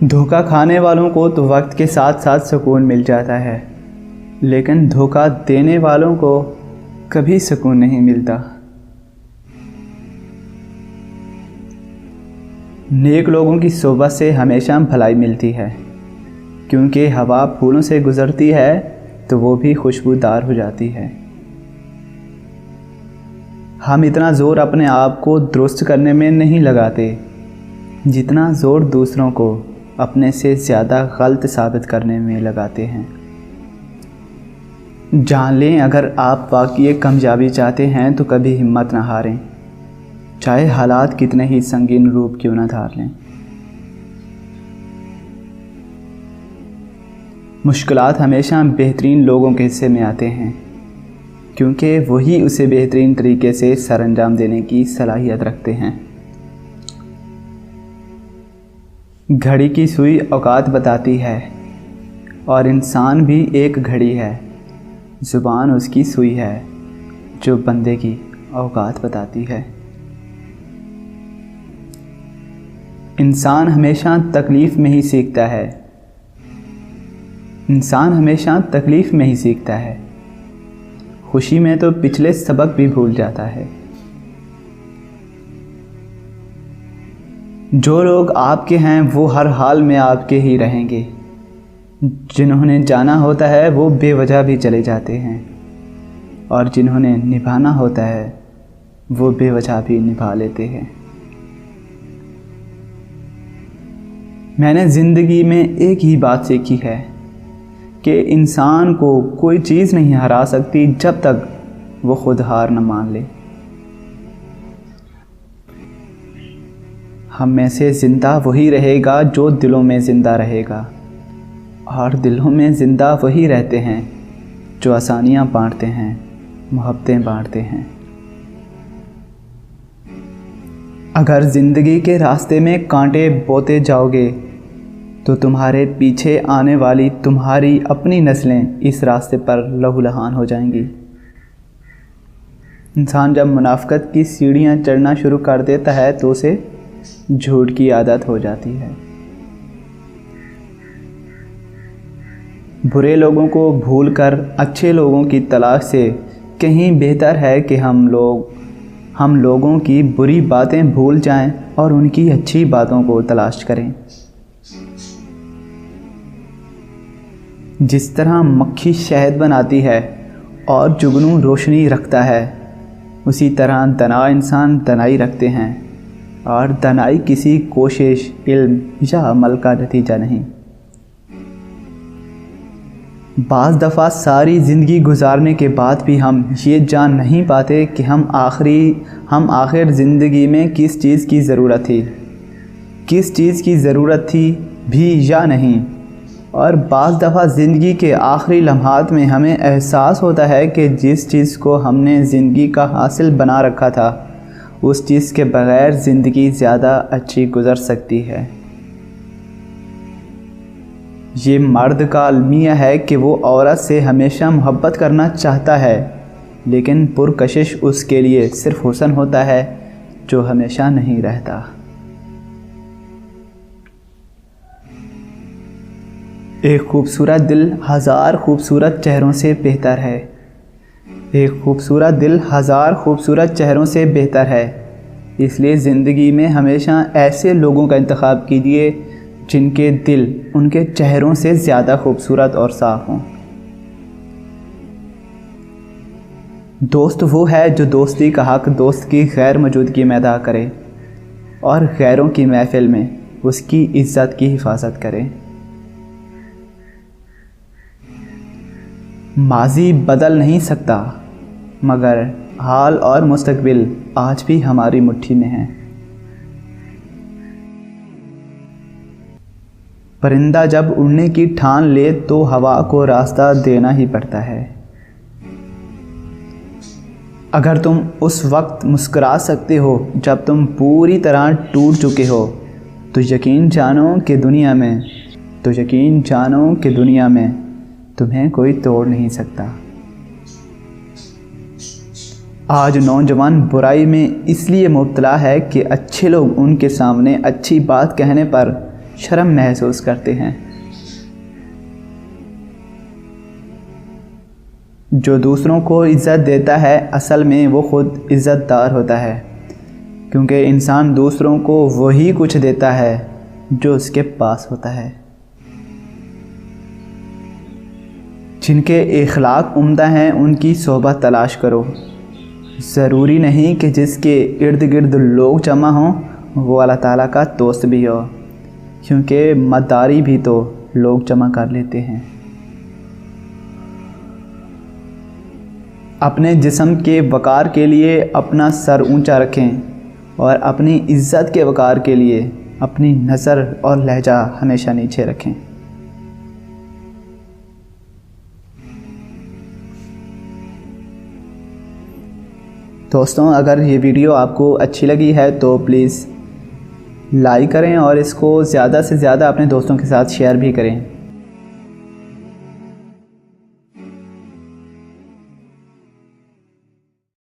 دھوکہ کھانے والوں کو تو وقت کے ساتھ ساتھ سکون مل جاتا ہے، لیکن دھوکہ دینے والوں کو کبھی سکون نہیں ملتا۔ نیک لوگوں کی صحبت سے ہمیشہ بھلائی ملتی ہے، کیونکہ ہوا پھولوں سے گزرتی ہے تو وہ بھی خوشبودار ہو جاتی ہے۔ ہم اتنا زور اپنے آپ کو درست کرنے میں نہیں لگاتے جتنا زور دوسروں کو اپنے سے زیادہ غلط ثابت کرنے میں لگاتے ہیں۔ جان لیں، اگر آپ واقعی کامیابی چاہتے ہیں تو کبھی ہمت نہ ہاریں، چاہے حالات کتنے ہی سنگین روپ کیوں نہ دھار لیں۔ مشکلات ہمیشہ بہترین لوگوں کے حصے میں آتے ہیں، کیونکہ وہی اسے بہترین طریقے سے سر انجام دینے کی صلاحیت رکھتے ہیں۔ گھڑی کی سوئی اوقات بتاتی ہے، اور انسان بھی ایک گھڑی ہے، زبان اس کی سوئی ہے جو بندے کی اوقات بتاتی ہے۔ انسان ہمیشہ تکلیف میں ہی سیکھتا ہے، انسان ہمیشہ تکلیف میں ہی سیکھتا ہے، خوشی میں تو پچھلے سبق بھی بھول جاتا ہے۔ جو لوگ آپ کے ہیں وہ ہر حال میں آپ کے ہی رہیں گے، جنہوں نے جانا ہوتا ہے وہ بے وجہ بھی چلے جاتے ہیں، اور جنہوں نے نبھانا ہوتا ہے وہ بے وجہ بھی نبھا لیتے ہیں۔ میں نے زندگی میں ایک ہی بات سیکھی ہے کہ انسان کو کوئی چیز نہیں ہرا سکتی جب تک وہ خود ہار نہ مان لے۔ ہم میں سے زندہ وہی رہے گا جو دلوں میں زندہ رہے گا، اور دلوں میں زندہ وہی رہتے ہیں جو آسانیاں بانٹتے ہیں، محبتیں بانٹتے ہیں۔ اگر زندگی کے راستے میں کانٹے بوتے جاؤ گے تو تمہارے پیچھے آنے والی تمہاری اپنی نسلیں اس راستے پر لہو لہان ہو جائیں گی۔ انسان جب منافقت کی سیڑھیاں چڑھنا شروع کر دیتا ہے تو اسے جھوٹ کی عادت ہو جاتی ہے۔ برے لوگوں کو بھول کر اچھے لوگوں کی تلاش سے کہیں بہتر ہے کہ ہم لوگوں کی بری باتیں بھول جائیں اور ان کی اچھی باتوں کو تلاش کریں۔ جس طرح مکھی شہد بناتی ہے اور جگنو روشنی رکھتا ہے، اسی طرح دانا انسان دانائی رکھتے ہیں، اور دانائی کسی کوشش، علم یا عمل کا نتیجہ نہیں۔ بعض دفعہ ساری زندگی گزارنے کے بعد بھی ہم یہ جان نہیں پاتے کہ ہم آخر زندگی میں کس چیز کی ضرورت تھی، کس چیز کی ضرورت تھی بھی یا نہیں۔ اور بعض دفعہ زندگی کے آخری لمحات میں ہمیں احساس ہوتا ہے کہ جس چیز کو ہم نے زندگی کا حاصل بنا رکھا تھا، اس چیز کے بغیر زندگی زیادہ اچھی گزر سکتی ہے۔ یہ مرد کا المیہ ہے کہ وہ عورت سے ہمیشہ محبت کرنا چاہتا ہے، لیکن پرکشش اس کے لیے صرف حسن ہوتا ہے جو ہمیشہ نہیں رہتا۔ ایک خوبصورت دل ہزار خوبصورت چہروں سے بہتر ہے، ایک خوبصورت دل ہزار خوبصورت چہروں سے بہتر ہے۔ اس لیے زندگی میں ہمیشہ ایسے لوگوں کا انتخاب کیجیے جن کے دل ان کے چہروں سے زیادہ خوبصورت اور صاف ہوں۔ دوست وہ ہے جو دوستی کا حق دوست کی غیر موجودگی میں ادا کرے اور غیروں کی محفل میں اس کی عزت کی حفاظت کرے۔ ماضی بدل نہیں سکتا، مگر حال اور مستقبل آج بھی ہماری مٹھی میں ہیں۔ پرندہ جب اڑنے کی ٹھان لے تو ہوا کو راستہ دینا ہی پڑتا ہے۔ اگر تم اس وقت مسکرا سکتے ہو جب تم پوری طرح ٹوٹ چکے ہو تو یقین جانو کہ دنیا میں تمہیں کوئی توڑ نہیں سکتا۔ آج نوجوان برائی میں اس لیے مبتلا ہے کہ اچھے لوگ ان کے سامنے اچھی بات کہنے پر شرم محسوس کرتے ہیں۔ جو دوسروں کو عزت دیتا ہے اصل میں وہ خود عزت دار ہوتا ہے، کیونکہ انسان دوسروں کو وہی کچھ دیتا ہے جو اس کے پاس ہوتا ہے۔ جن کے اخلاق عمدہ ہیں ان کی صحبت تلاش کرو۔ ضروری نہیں کہ جس کے ارد گرد لوگ جمع ہوں وہ اللہ تعالیٰ کا دوست بھی ہو، کیونکہ مداری بھی تو لوگ جمع کر لیتے ہیں۔ اپنے جسم کے وقار کے لیے اپنا سر اونچا رکھیں اور اپنی عزت کے وقار کے لیے اپنی نظر اور لہجہ ہمیشہ نیچے رکھیں۔ دوستوں، اگر یہ ویڈیو آپ کو اچھی لگی ہے تو پلیز لائک کریں اور اس کو زیادہ سے زیادہ اپنے دوستوں کے ساتھ شیئر بھی کریں۔